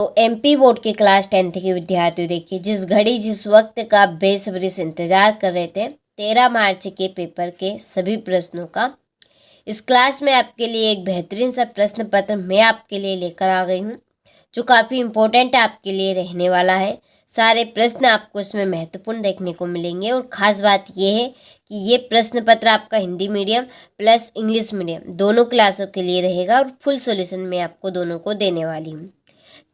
तो MP board के class 10th के विद्यार्थियों, देखिए जिस घड़ी जिस वक्त का बेसब्री से इंतजार कर रहे थे 13 मार्च के पेपर के सभी प्रश्नों का, इस क्लास में आपके लिए एक बेहतरीन सा प्रश्न पत्र मैं आपके लिए लेकर आ गई हूँ, जो काफ़ी इम्पोर्टेंट आपके लिए रहने वाला है। सारे प्रश्न आपको इसमें महत्वपूर्ण देखने को मिलेंगे और ख़ास बात यह है कि ये प्रश्न पत्र आपका Hindi medium plus English medium दोनों क्लासों के लिए रहेगा और फुल सॉल्यूशन मैं आपको दोनों को देने वाली हूँ।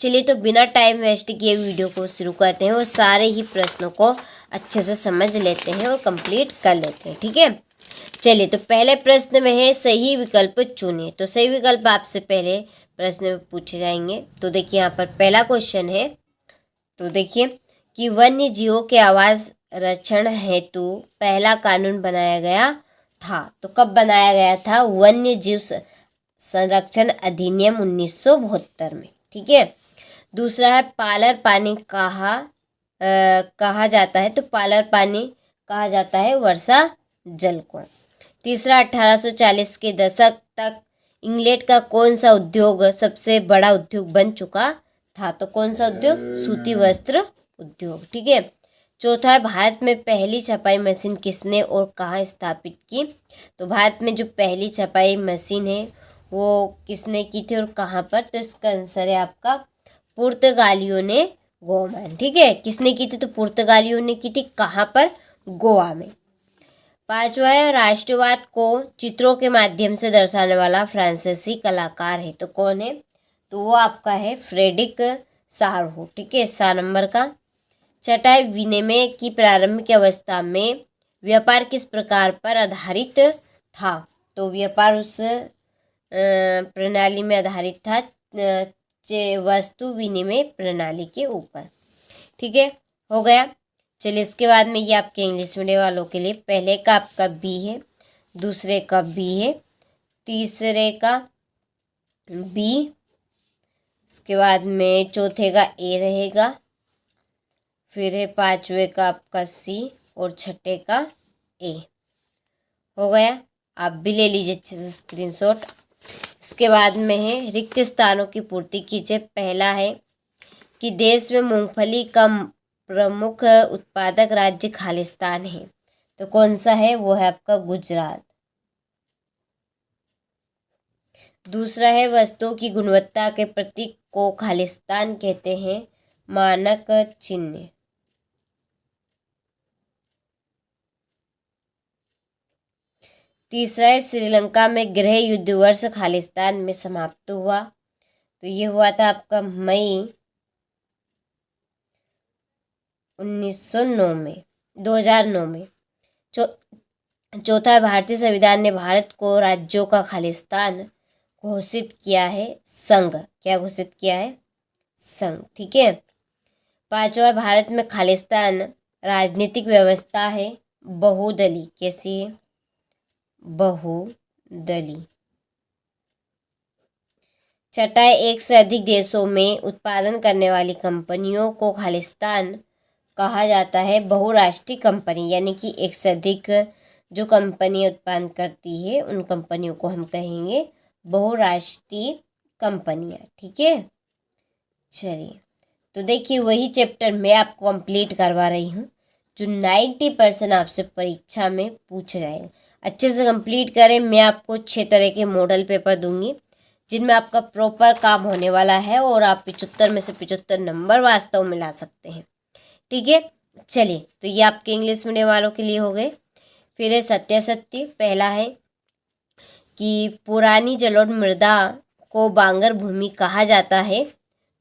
चलिए तो बिना टाइम वेस्ट किए वीडियो को शुरू करते हैं और सारे ही प्रश्नों को अच्छे से समझ लेते हैं और कंप्लीट कर लेते हैं। ठीक है, चलिए तो पहले प्रश्न में है सही विकल्प चुनिए। तो सही विकल्प आपसे पहले प्रश्न में पूछे जाएंगे। तो देखिए यहाँ पर पहला क्वेश्चन है, तो देखिए कि वन्य जीवों के आवास रक्षण हेतु पहला कानून बनाया गया था। तो कब बनाया गया था? वन्य जीव संरक्षण अधिनियम 1972 में। ठीक है, दूसरा है पालर पानी कहा जाता है। तो पालर पानी कहा जाता है वर्षा जल को। तीसरा 1840 के दशक तक इंग्लैंड का कौन सा उद्योग सबसे बड़ा उद्योग बन चुका था? तो कौन सा उद्योग? सूती वस्त्र उद्योग। ठीक है, चौथा है भारत में पहली छपाई मशीन किसने और कहाँ स्थापित की? तो भारत में जो पहली छपाई मशीन है वो किसने की थी और कहाँ पर? तो इसका आंसर है आपका पुर्तगालियों ने गोवा में। ठीक है, किसने की थी? तो पुर्तगालियों ने की थी। कहाँ पर? गोवा में। पांचवा है राष्ट्रवाद को चित्रों के माध्यम से दर्शाने वाला फ्रांसीसी कलाकार है। तो कौन है? तो वो आपका है फ्रेडरिक सारहो। ठीक है, 7 नंबर का। छठा है विनिमय की प्रारंभिक अवस्था में व्यापार किस प्रकार पर आधारित था? तो व्यापार उस प्रणाली में आधारित था वस्तु विनिमय प्रणाली के ऊपर। ठीक है, हो गया। चलिए इसके बाद में ये आपके इंग्लिश मीडियम वालों के लिए पहले का आपका बी है, दूसरे का बी है, तीसरे का बी, इसके बाद में चौथे का ए रहेगा, फिर है पांचवे का आपका सी और छठे का ए। हो गया, आप भी ले लीजिए अच्छे से स्क्रीनशॉट। इसके बाद में है रिक्त स्थानों की पूर्ति कीजिए। पहला है कि देश में मूंगफली का प्रमुख उत्पादक राज्य खालिस्तान है। तो कौन सा है? वो है आपका गुजरात। दूसरा है वस्तुओं की गुणवत्ता के प्रतीक को खालिस्तान कहते हैं, मानक चिन्ह। तीसरा है श्रीलंका में गृह युद्ध वर्ष खालिस्तान में समाप्त हुआ। तो ये हुआ था आपका मई 1909 में 2009 में। चौथा भारतीय संविधान ने भारत को राज्यों का खालिस्तान घोषित किया है, संघ। क्या घोषित किया है? संघ। ठीक है, पांचवा भारत में खालिस्तान राजनीतिक व्यवस्था है बहुदली। कैसी है? बहुदली। छठा है एक से अधिक देशों में उत्पादन करने वाली कंपनियों को खालिस्तान कहा जाता है बहुराष्ट्रीय कंपनी, यानी कि एक से अधिक जो कंपनी उत्पादन करती है उन कंपनियों को हम कहेंगे बहुराष्ट्रीय कंपनियां। ठीक है, चलिए तो देखिए वही चैप्टर मैं आपको कंप्लीट करवा रही हूँ जो 90% आपसे परीक्षा में पूछा जाएगा। अच्छे से कंप्लीट करें। मैं आपको 6 तरह के मॉडल पेपर दूंगी जिनमें आपका प्रॉपर काम होने वाला है और आप 75 में से 75 नंबर वास्तव में ला सकते हैं। ठीक है, चलिए तो ये आपके इंग्लिश मीडियम वालों के लिए हो गए। फिर है सत्यासत्य। पहला है कि पुरानी जलोढ़ मृदा को बांगर भूमि कहा जाता है।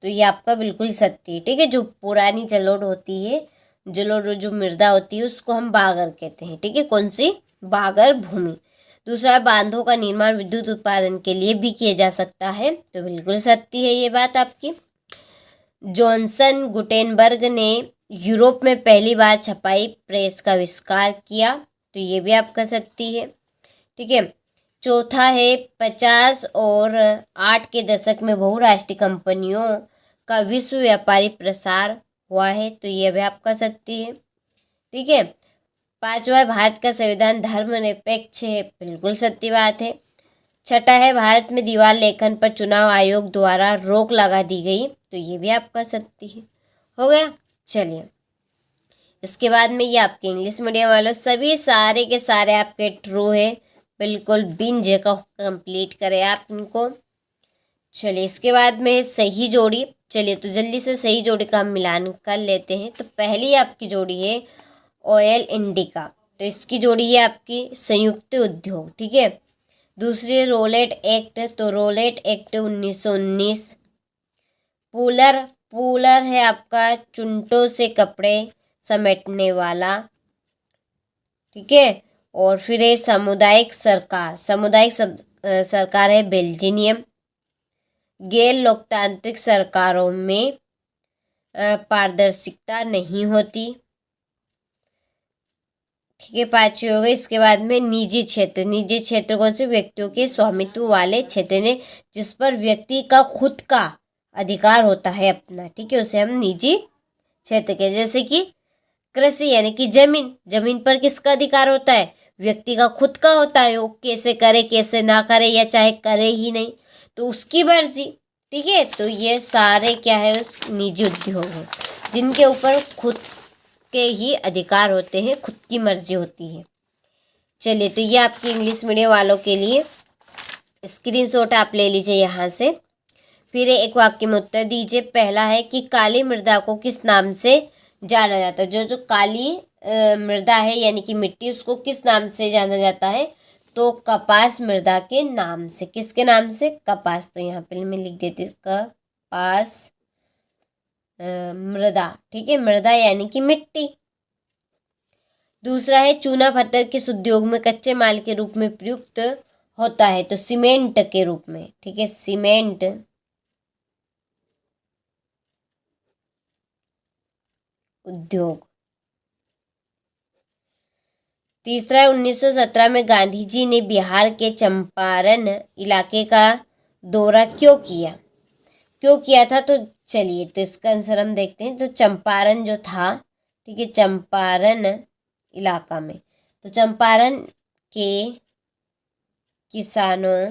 तो ये आपका बिल्कुल सत्य है। ठीक है, जो पुरानी जलोढ़ होती है, जलोढ़ जो मृदा होती है उसको हम बागर कहते हैं। ठीक है, कौन सी? बागर भूमि। दूसरा बांधों का निर्माण विद्युत उत्पादन के लिए भी किया जा सकता है। तो बिल्कुल सत्य है ये बात आपकी। जॉनसन गुटेनबर्ग ने यूरोप में पहली बार छपाई प्रेस का आविष्कार किया। तो ये भी आपका सत्य है। ठीक है, चौथा है 50 और 8 के दशक में बहुराष्ट्रीय कंपनियों का विश्व व्यापारी प्रसार हुआ है। तो ये भी आपका सत्य है। ठीक है, पांचवा है भारत का संविधान धर्मनिरपेक्ष है। बिल्कुल सत्य बात है। छठा है भारत में दीवार लेखन पर चुनाव आयोग द्वारा रोक लगा दी गई। तो तो ये भी आप कर सकती है। हो गया। चलिए, इसके बाद में ये आपके इंग्लिश मीडियम वालों सभी सारे के सारे आपके ट्रू है, बिल्कुल बिन जगह कंप्लीट करें आप इनको। चलिए, इसके बाद में सही जोड़ी। चलिए, तो जल्दी से सही जोड़ी का हम मिलान कर लेते हैं। तो पहली आपकी जोड़ी है ऑयल इंडिका, तो इसकी जोड़ी है आपकी संयुक्त उद्योग, ठीक है। दूसरी रोलेट एक्ट, तो रोलेट एक्ट 1919। पूलर, पूलर है आपका चुंटों से कपड़े समेटने वाला, ठीक है। और फिर है सामुदायिक सरकार, सामुदायिक सरकार है बेल्जियम। गैर लोकतांत्रिक सरकारों में पारदर्शिता नहीं होती, ठीक है। पांचवी हो गई। इसके बाद में निजी क्षेत्र, निजी क्षेत्र कौन से? व्यक्तियों के स्वामित्व वाले क्षेत्र ने जिस पर व्यक्ति का खुद का अधिकार होता है अपना, ठीक है, उसे हम निजी क्षेत्र के। जैसे कि कृषि यानी कि जमीन, जमीन पर किसका अधिकार होता है? व्यक्ति का खुद का होता है, वो कैसे करे कैसे ना करे, या चाहे करे ही नहीं तो उसकी मर्जी, ठीक है। तो ये सारे क्या है? उस निजी उद्योग है जिनके ऊपर खुद के ही अधिकार होते हैं, खुद की मर्जी होती है। चलिए, तो ये आपके इंग्लिश मीडियम वालों के लिए स्क्रीनशॉट आप ले लीजिए यहाँ से। फिर एक वाक्य में उत्तर दीजिए। पहला है कि काली मृदा को किस नाम से जाना जाता है? जो काली मृदा है यानी कि मिट्टी, उसको किस नाम से जाना जाता है? तो कपास मृदा के नाम से। किसके नाम से? कपास। तो यहाँ पे मैं लिख देती हूँ कपास मृदा, ठीक है। मृदा यानी कि मिट्टी। दूसरा है चूना पत्थर किस उद्योग में कच्चे माल के रूप में प्रयुक्त होता है? तो सीमेंट के रूप में, ठीक है, सीमेंट उद्योग। तीसरा है 1917 में गांधी जी ने बिहार के चंपारण इलाके का दौरा क्यों किया? क्यों किया था? तो चलिए, तो इसका आंसर हम देखते हैं। तो चंपारण जो था, ठीक है, चंपारण इलाका में, तो चंपारण के किसानों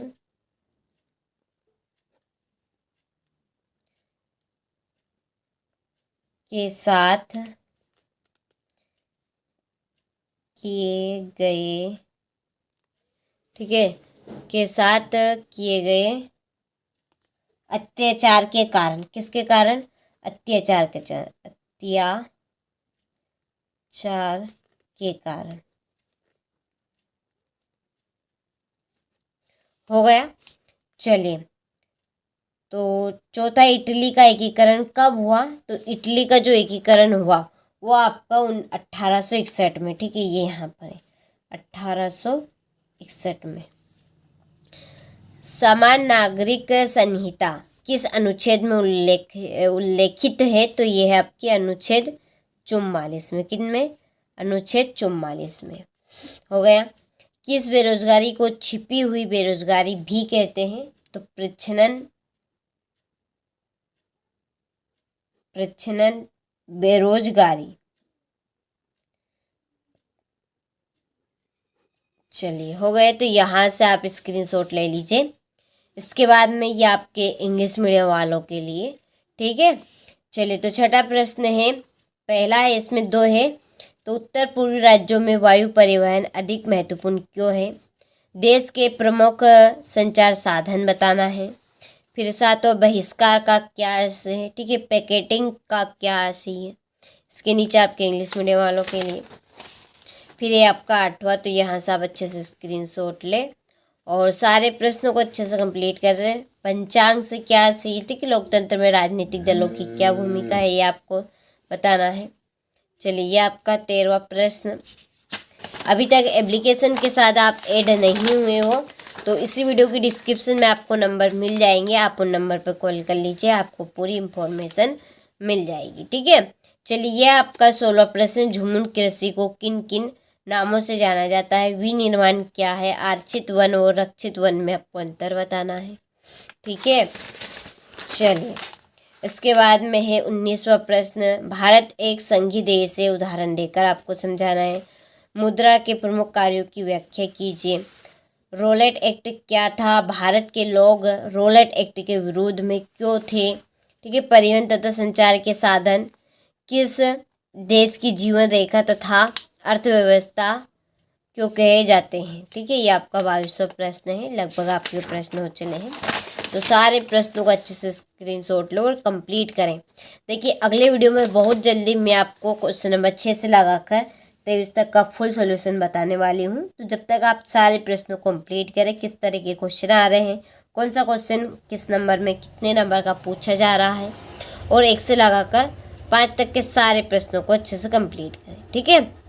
के साथ किए गए, ठीक है, के साथ किए गए अत्याचार के कारण, किसके कारण? अत्याचार के अत्याचार के कारण। हो गया। चलिए, तो चौथा इटली का एकीकरण कब हुआ? तो इटली का जो एकीकरण हुआ वो आपका 1861 में, ठीक है, ये यहाँ पर है 1861 में। समान नागरिक संहिता किस अनुच्छेद में उल्लेखित है? तो ये है आपकी अनुच्छेद 44 में। किन में? अनुच्छेद 44 में। हो गया। किस बेरोजगारी को छिपी हुई बेरोजगारी भी कहते हैं? तो प्रच्छन्न बेरोजगारी। चलिए, हो गए। तो यहाँ से आप स्क्रीनशॉट ले लीजिए। इसके बाद में ये आपके इंग्लिश मीडियम वालों के लिए, ठीक है। चलिए, तो छठा प्रश्न है, पहला है, इसमें दो है। तो उत्तर पूर्वी राज्यों में वायु परिवहन अधिक महत्वपूर्ण क्यों है? देश के प्रमुख संचार साधन बताना है। फिर सातवां बहिष्कार का क्या अर्थ है, ठीक है, पैकेटिंग का क्या अर्थ है, इसके नीचे आपके इंग्लिश मीडियम वालों के लिए। फिर ये आपका आठवां, तो यहाँ से आप अच्छे से स्क्रीनशॉट ले और सारे प्रश्नों को अच्छे से कंप्लीट कर रहे हैं। पंचांग से क्या सी, ठीक है, लोकतंत्र में राजनीतिक दलों की क्या भूमिका है, ये आपको बताना है। चलिए, ये आपका 13वां प्रश्न। अभी तक एप्लीकेशन के साथ आप ऐड नहीं हुए हो तो इसी वीडियो की डिस्क्रिप्शन में आपको नंबर मिल जाएंगे, आप उन नंबर पर कॉल कर लीजिए, आपको पूरी इंफॉर्मेशन मिल जाएगी, ठीक है। चलिए, ये आपका 16वां प्रश्न, झुमुन कृषि को किन किन नामों से जाना जाता है? विनिर्माण क्या है? आरक्षित वन और रक्षित वन में आपको अंतर बताना है, ठीक है। चलिए, इसके बाद में है 19वां प्रश्न, भारत एक संघीय देश है, उदाहरण देकर आपको समझाना है। मुद्रा के प्रमुख कार्यों की व्याख्या कीजिए। रोलेट एक्ट क्या था? भारत के लोग रोलेट एक्ट के विरोध में क्यों थे? ठीक है। परिवहन तथा संचार के साधन किस देश की जीवन रेखा तथा अर्थव्यवस्था क्यों कहे जाते हैं? ठीक है, ये आपका 22वां प्रश्न है। लगभग आपके प्रश्न हो चले हैं, तो सारे प्रश्नों को अच्छे से स्क्रीनशॉट लो और कंप्लीट करें। देखिए अगले वीडियो में बहुत जल्दी मैं आपको क्वेश्चन नंबर 6 से लगाकर 23 तक का फुल सॉल्यूशन बताने वाली हूँ। तो जब तक आप सारे प्रश्नों को कंप्लीट करें, किस तरह के क्वेश्चन आ रहे हैं, कौन सा क्वेश्चन किस नंबर में कितने नंबर का पूछा जा रहा है, और 1 से लगाकर 5 तक के सारे प्रश्नों को अच्छे से कंप्लीट करें। ठीक है।